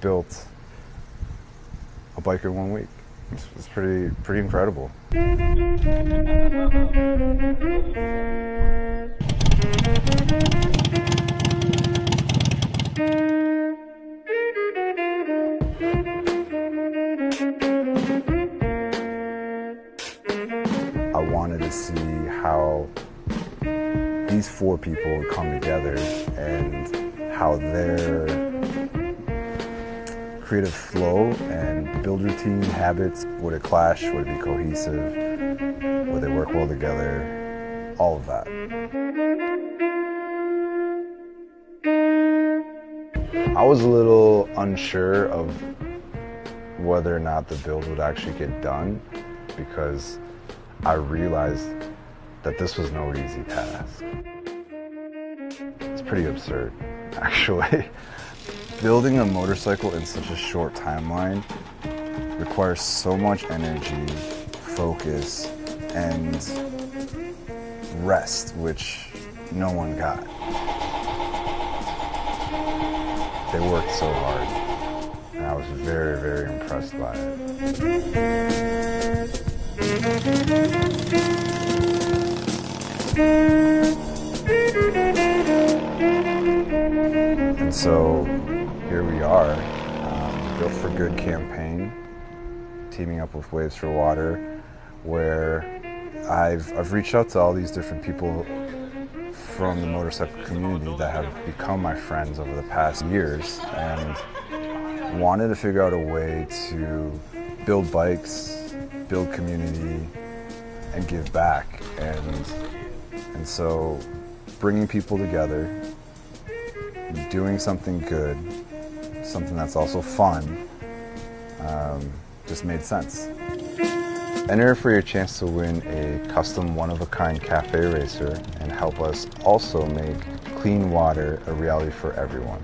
built a bike in 1 week. It's pretty incredible. I wanted to see how these 4 people would come together and how their creative flow and build routine habits, would it clash, would it be cohesive, would they work well together, all of that. I was a little unsure of whether or not the build would actually get done, because I realized that this was no easy task. It's pretty absurd, actually. Building a motorcycle in such a short timeline requires so much energy, focus, and rest, which no one got. They worked so hard, and I was very, very impressed by it. And so here we are, Built for Good campaign, teaming up with Waves for Water, where I've reached out to all these different people from the motorcycle community that have become my friends over the past years, and wanted to figure out a way to build bikes, build community, and give back. And so bringing people together, doing something good, something that's also fun, just made sense. Enter for your chance to win a custom one-of-a-kind cafe racer and help us also make clean water a reality for everyone.